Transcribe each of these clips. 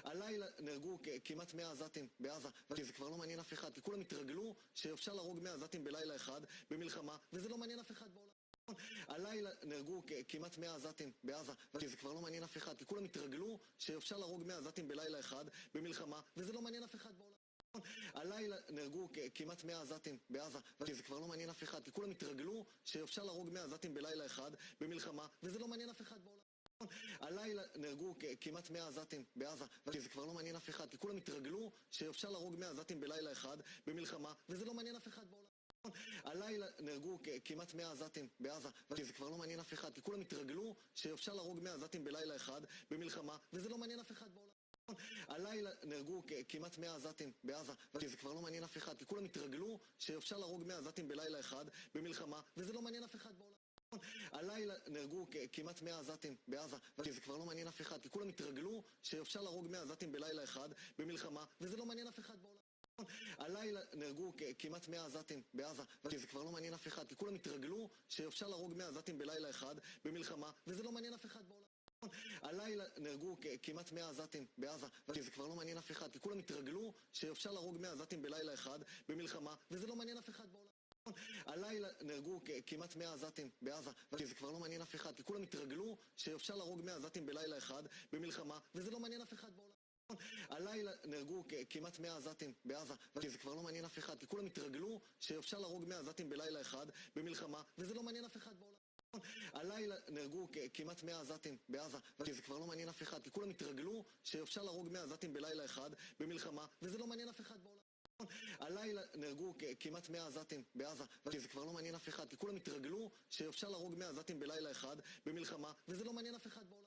הלילה נהרגו כמעט 100 עזתים בעזה, וזה כבר לא מעניין אף אחד, כי כולם התרגלו שאפשר להרוג 100 עזתים בלילה אחד במלחמה, וזה לא מעניין אף אחד בעולם. הלילה נהרגו כמעט 100 עזתים בעזה, וזה כבר לא מעניין אף אחד, כי כולם התרגלו שאפשר להרוג 100 עזתים בלילה אחד במלחמה, וזה לא מעניין אף אחד בעולם. הלילה נהרגו כמעט 100 עזתים בעזה, וזה כבר לא מעניין אף אחד, כי כולם התרגלו שאפשר להרוג 100 עזתים בלילה אחד במלחמה, וזה לא מעניין אף אחד בעולם. הלילה נהרגו כמעט 100 עזתים בעזה, וזה כבר לא מעניין אף אחד, כי כולם התרגלו שאפשר להרוג 100 עזתים בלילה אחד במלחמה, וזה לא מעניין אף אחד בעולם. הלילה נהרגו כמעט 100 עזתים בעזה, וזה כבר לא מעניין אף אחד, כי כולם התרגלו שאפשר להרוג 100 עזתים בלילה אחד במלחמה, וזה לא מעניין אף אחד בעולם. הלילה נהרגו כמעט 100 עזתים בעזה, וזה כבר לא מעניין אף אחד, כי כולם התרגלו שאפשר להרוג 100 עזתים בלילה אחד במלחמה, וזה לא מעניין אף אחד בעולם. הלילה נהרגו כמעט 100 עזתים בעזה, וזה כבר לא מעניין אף אחד, כי כולם התרגלו שאפשר להרוג 100 עזתים בלילה אחד במלחמה, וזה לא מעניין אף אחד בעולם. הלילה נהרגו כמעט 100 עזתים בעזה, וזה כבר לא מעניין אף אחד, כי כולם התרגלו שאפשר להרוג 100 עזתים בלילה אחד במלחמה, וזה לא מעניין אף אחד בעולם. הלילה נהרגו כמעט 100 עזתים בעזה, וזה כבר לא מעניין אף אחד, כי כולם התרגלו שאפשר להרוג 100 עזתים בלילה אחד במלחמה, וזה לא מעניין אף אחד בעולם. הלילה נהרגו כמעט 100 עזתים בעזה, וזה כבר לא מעניין אף אחד, כי כולם התרגלו שאפשר להרוג 100 עזתים בלילה אחד במלחמה, וזה לא מעניין אף אחד בעולם. הלילה נהרגו כמעט 100 עזתים בעזה, וזה כבר לא מעניין אף אחד, כי כולם התרגלו שאפשר להרוג 100 עזתים בלילה אחד במלחמה, וזה לא מעניין אף אחד בעולם. הלילה נהרגו כמעט 100 עזתים בעזה, וזה כבר לא מעניין אף אחד, כי כולם התרגלו שאפשר להרוג 100 עזתים בלילה אחד במלחמה, וזה לא מעניין אף אחד בעולם. הלילה נהרגו כמעט 100 עזתים בעזה, וזה כבר לא מעניין אף אחד, כי כולם התרגלו שאפשר להרוג 100 עזתים בלילה אחד במלחמה, וזה לא מעניין אף אחד בעולם.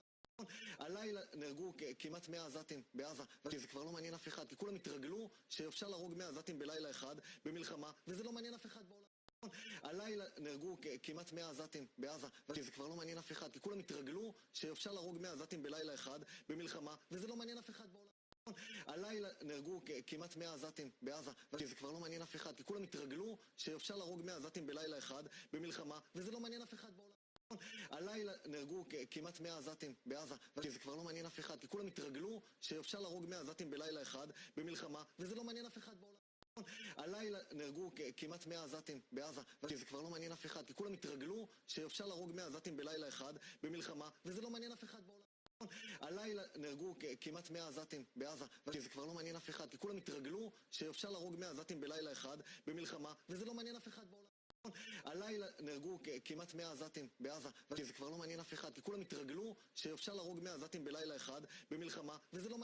הלילה נהרגו כמעט 100 עזתים בעזה, וזה כבר לא מעניין אף אחד, כי כולם התרגלו שאפשר להרוג 100 עזתים בלילה אחד במלחמה, וזה לא מעניין אף אחד בעולם. הלילה נהרגו כמעט 100 עזתים בעזה, וזה כבר לא מעניין אף אחד, כי כולם התרגלו שאפשר להרוג 100 עזתים בלילה אחד במלחמה, וזה לא מעניין אף אחד בעולם. הלילה נהרגו כמעט 100 עזתים בעזה, וזה כבר לא מעניין אף אחד, כי כולם התרגלו שאפשר להרוג 100 עזתים בלילה אחד במלחמה, וזה לא מעניין אף אחד בעולם. הלילה נהרגו כמעט 100 עזתים בעזה, וזה כבר לא מעניין אף אחד, כי כולם התרגלו שאפשר להרוג 100 עזתים בלילה אחד במלחמה, וזה לא מעניין אף אחד בעולם. הלילה נהרגו כמעט 100 עזתים בעזה, וזה כבר לא מעניין אף אחד, כי כולם התרגלו שאפשר להרוג 100 עזתים בלילה אחד במלחמה, וזה לא מעניין אף אחד בעולם. הלילה נהרגו כמעט 100 עזתים בעזה, וזה כבר לא מעניין אף אחד, כי כולם התרגלו שאפשר להרוג 100 עזתים בלילה אחד במלחמה, וזה לא מעניין אף אחד בעולם. הלילה נהרגו כמעט 100 עזתים בעזה, וזה כבר לא מעניין אף אחד, כי כולם התרגלו שאפשר להרוג 100 עזתים בלילה אחד במלחמה, וזה לא מעניין.